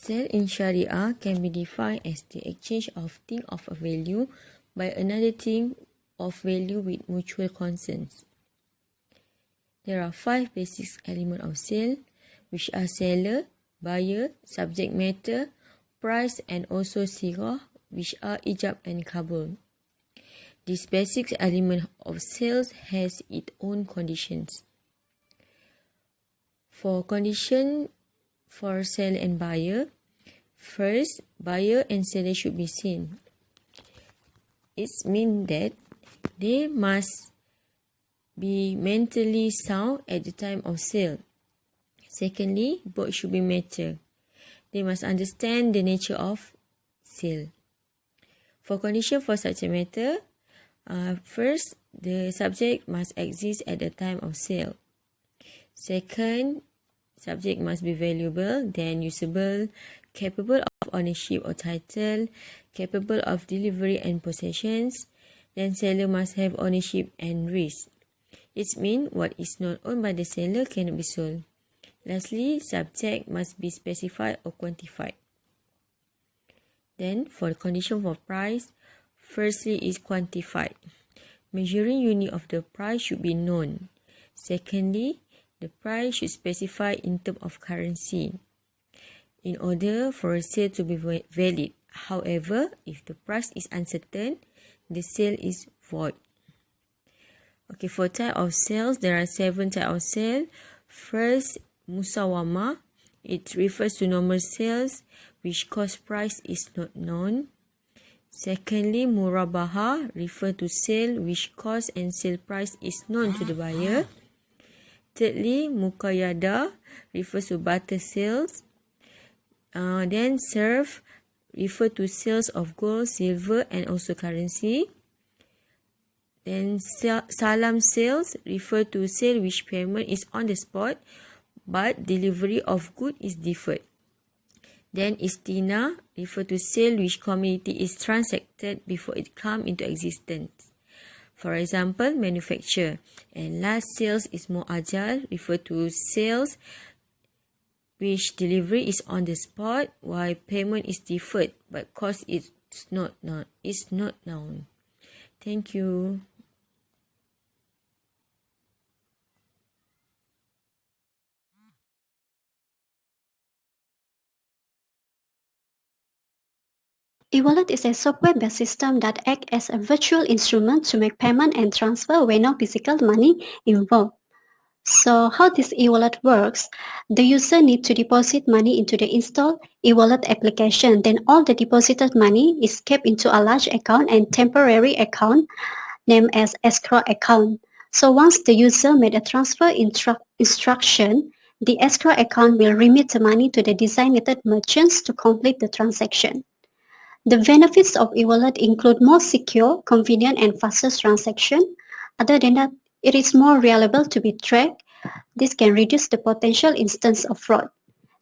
Sale in Sharia can be defined as the exchange of thing of a value by another thing of value with mutual consent. There are 5 basic elements of sale, which are seller, buyer, subject matter, price, and also sigah, which are ijab and qabul. This basic element of sales has its own conditions. For condition for seller and buyer, first, buyer and seller should be seen. It means that they must be mentally sound at the time of sale. Secondly, both should be mature. They must understand the nature of sale. For condition for such a matter, first, the subject must exist at the time of sale. Second, subject must be valuable, then usable, capable of ownership or title, capable of delivery and possessions. Then seller must have ownership and risk. It means what is not owned by the seller cannot be sold. Lastly, subject must be specified or quantified. Then, for the condition for price, firstly is quantified. Measuring unit of the price should be known. Secondly, the price should specify in terms of currency in order for a sale to be valid. However, if the price is uncertain, the sale is void. Okay, for type of sales, there are 7 types of sale. First, musawama. It refers to normal sales which cost price is not known. Secondly, murabaha refer to sale which cost and sale price is known to the buyer. Thirdly, muqayyada refers to barter sales. Then serve refer to sales of gold, silver and also currency. Then salam sales refer to sale which payment is on the spot but delivery of good is deferred. Then istina refer to sale which commodity is transacted before it come into existence. For example, manufacture. And last, sales is mu'ajal refer to sales which delivery is on the spot while payment is deferred but cost is not known. Thank you. E-wallet is a software-based system that acts as a virtual instrument to make payment and transfer when no physical money involved. So how this e-wallet works, the user needs to deposit money into the installed e-wallet application. Then all the deposited money is kept into a large account and temporary account named as escrow account. So once the user made a transfer instruction, the escrow account will remit the money to the designated merchants to complete the transaction. The benefits of e-wallet include more secure, convenient, and faster transaction. Other than that, it is more reliable to be tracked. This can reduce the potential instance of fraud.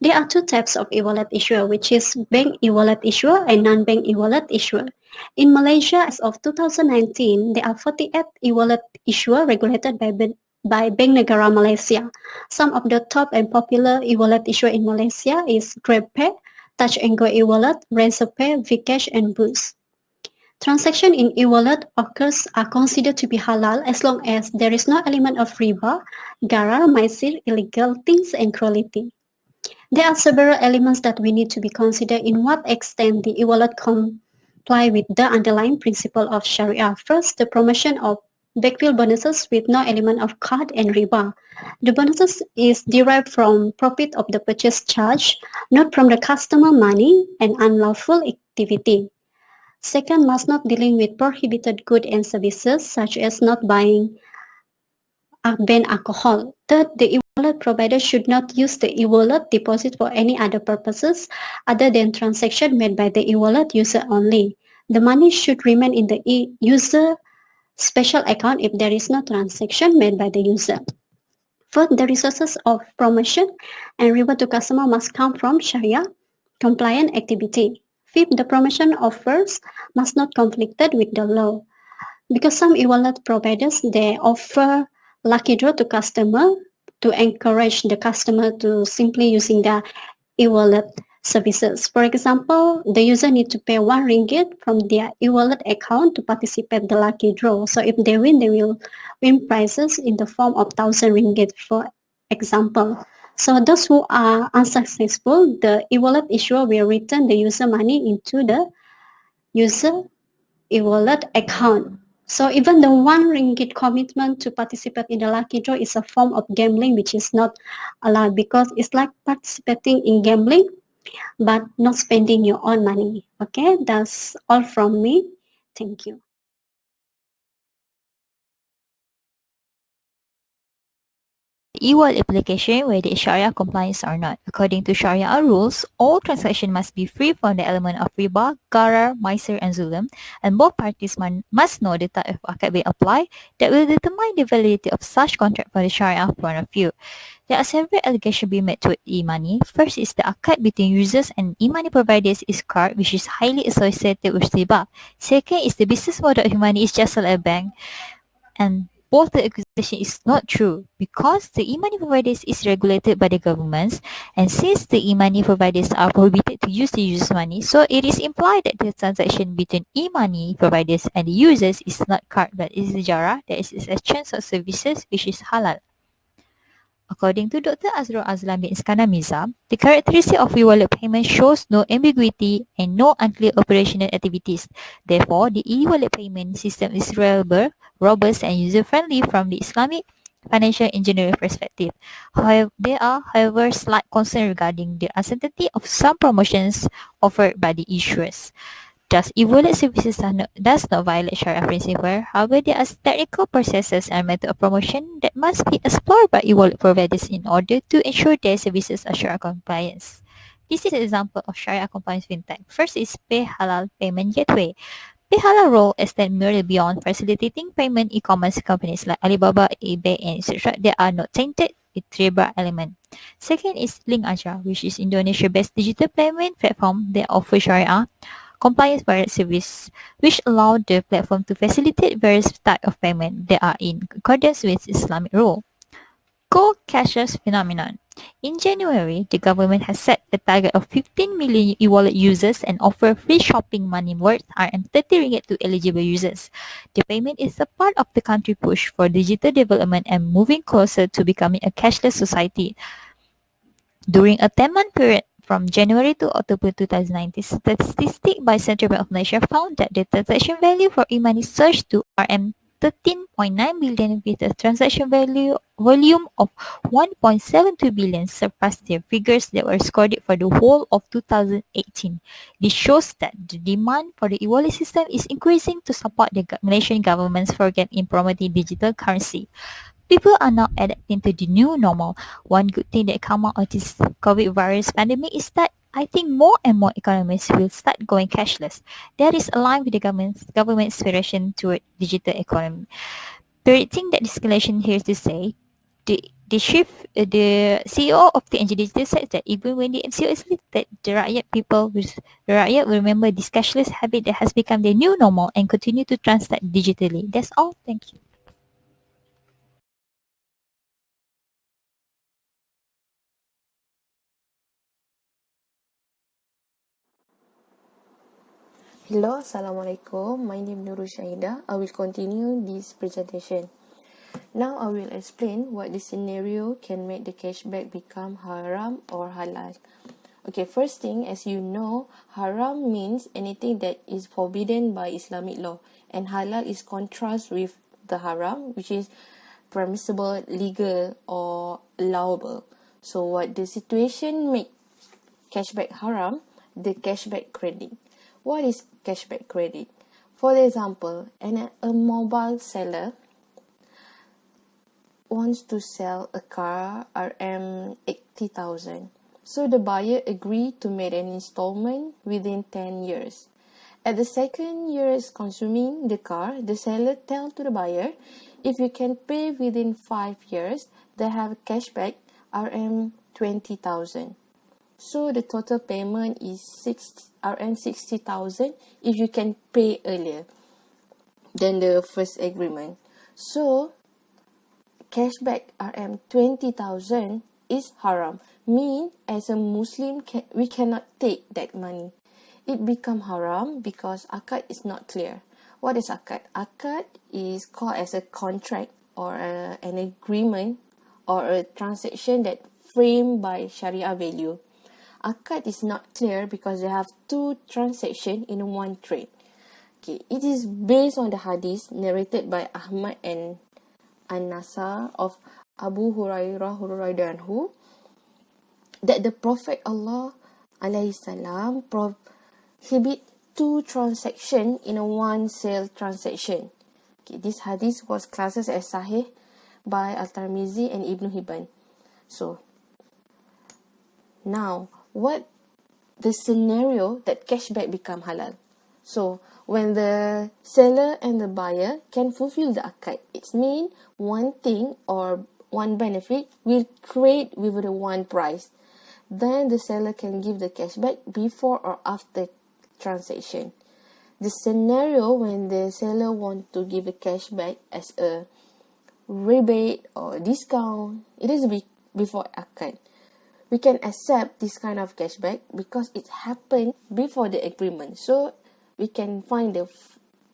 There are 2 types of e-wallet issuer, which is bank e-wallet issuer and non-bank e-wallet issuer. In Malaysia, as of 2019, there are 48 e-wallet issuer regulated by Bank Negara Malaysia. Some of the top and popular e-wallet issuer in Malaysia is GrabPay, Touch and Go e-wallet, Razorpay, Vcash, and Boost. Transactions in e-wallet are considered to be halal as long as there is no element of riba, gharar, maisir, illegal things, and cruelty. There are several elements that we need to be considered in what extent the e-wallet comply with the underlying principle of Sharia. First, the promotion of backfill bonuses with no element of card and riba. The bonuses is derived from profit of the purchase charge, not from the customer money and unlawful activity. Second, must not dealing with prohibited goods and services such as not buying banned alcohol. Third, the e-wallet provider should not use the e-wallet deposit for any other purposes other than transaction made by the e-wallet user only. The money should remain in the user special account if there is no transaction made by the user. Fourth, the resources of promotion and reward to customer must come from Sharia compliant activity. Fifth, the promotion offers must not conflict with the law. Because some e-wallet providers, they offer lucky draw to customer to encourage the customer to simply using the e-wallet services. For example, the user need to pay 1 ringgit from their e-wallet account to participate in the lucky draw. So if they win, they will win prizes in the form of 1,000 ringgit, for example. So those who are unsuccessful, the e-wallet issuer will return the user money into the user e-wallet account. So even the 1 ringgit commitment to participate in the lucky draw is a form of gambling which is not allowed, because it's like participating in gambling but not spending your own money. Okay, that's all from me. Thank you. E-wallet application, whether it's Sharia compliance or not. According to Sharia rules, all transactions must be free from the element of riba, gharar, maisir, and zulm, and both parties must know the type of akad being applied that will determine the validity of such contract from the Sharia point of view. There are several allegations being made toward e-money. First is the akad between users and e-money providers is card, which is highly associated with riba. Second is the business model of e-money is just like a bank, and both the accusation is not true because the e-money providers is regulated by the governments, and since the e-money providers are prohibited to use the user's money, so it is implied that the transaction between e-money providers and the users is not card but is jara, that is exchange of services which is halal. According to Dr. Azrul Azlam bin Iskandar Mirza, the characteristic of e-wallet payment shows no ambiguity and no unclear operational activities. Therefore, the e-wallet payment system is reliable, robust, and user-friendly from the Islamic financial engineering perspective. However, there are, however, slight concerns regarding the uncertainty of some promotions offered by the issuers. Thus, e-wallet services does not violate Sharia principle. However, there are technical processes and method of promotion that must be explored by e-wallet providers in order to ensure their services are Sharia compliance. This is an example of Sharia compliance fintech. First is Pay Halal Payment Gateway. Pay Halal role extends merely beyond facilitating payment e-commerce companies like Alibaba, eBay, and etc. They are not tainted with riba element. Second is Link Aja, which is Indonesia-based digital payment platform that offers Sharia compliance various service, which allow the platform to facilitate various types of payment that are in accordance with Islamic rule. Go cashless phenomenon. In January, the government has set a target of 15 million e-wallet users and offer free shopping money worth RM30 ringgit to eligible users. The payment is a part of the country push for digital development and moving closer to becoming a cashless society. During a 10-month period from January to October 2019, statistics by Central Bank of Malaysia found that the transaction value for e-money surged to RM13.9 billion with a transaction volume of 1.72 billion, surpassed the figures that were recorded for the whole of 2018. This shows that the demand for the e-wallet system is increasing to support the Malaysian government's program in promoting digital currency. People are now adapting to the new normal. One good thing that come out of this COVID virus pandemic is that I think more and more economies will start going cashless. That is aligned with the government aspiration toward digital economy. Predicting that escalation here to say, the CEO of the NG Digital said that even when the MCO is lifted, the riot will remember this cashless habit that has become the new normal and continue to transact digitally. That's all. Thank you. Hello, Assalamualaikum. My name is Nurul Shahida. I will continue this presentation. Now I will explain what the scenario can make the cashback become haram or halal. Okay, first thing, as you know, haram means anything that is forbidden by Islamic law, and halal is contrast with the haram, which is permissible, legal, or allowable. So what the situation make cashback haram? The cashback credit. What is cashback credit? For example, a mobile seller wants to sell a car RM80,000. So the buyer agreed to make an installment within 10 years. At the second year is consuming the car, the seller tells to the buyer, if you can pay within 5 years, they have cashback RM20,000. So the total payment is RM60,000 if you can pay earlier than the first agreement. So cashback RM20,000 is haram. Mean as a Muslim, we cannot take that money. It become haram because akad is not clear. What is akad? Akad is called as a contract or an agreement or a transaction that framed by Sharia value. Akad is not clear because they have two transactions in one trade. Okay, it is based on the hadith narrated by Ahmad and An-Nasar of Abu Hurairah anhu that the Prophet Allah alaihi salam prohibit two transactions in a one sale transaction. Okay, this hadith was classed as sahih by Al-Tirmizi and Ibn Hibban. So now what the scenario that cashback become halal? So when the seller and the buyer can fulfill the akad, it means one thing or one benefit will trade with the one price. Then the seller can give the cashback before or after transaction. The scenario when the seller want to give a cashback as a rebate or discount, it is before akad. We can accept this kind of cashback because it happened before the agreement. So we can find the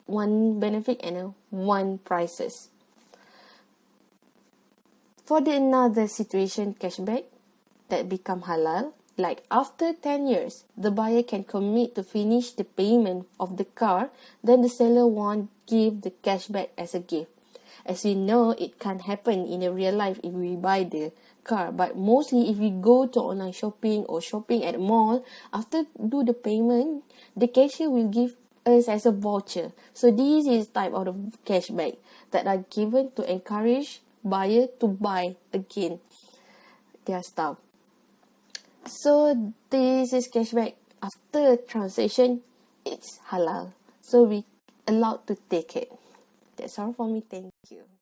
one benefit and one prices. For the another situation cashback that become halal, like after 10 years, the buyer can commit to finish the payment of the car, then the seller won't give the cashback as a gift. As we know, it can't happen in a real life if we buy the car, but mostly if we go to online shopping or shopping at a mall, after do the payment, the cashier will give us as a voucher. So this is type of the cashback that are given to encourage buyer to buy again their stuff. So this is cashback after transaction, it's halal. So we allowed to take it. That's all for me. Thank you.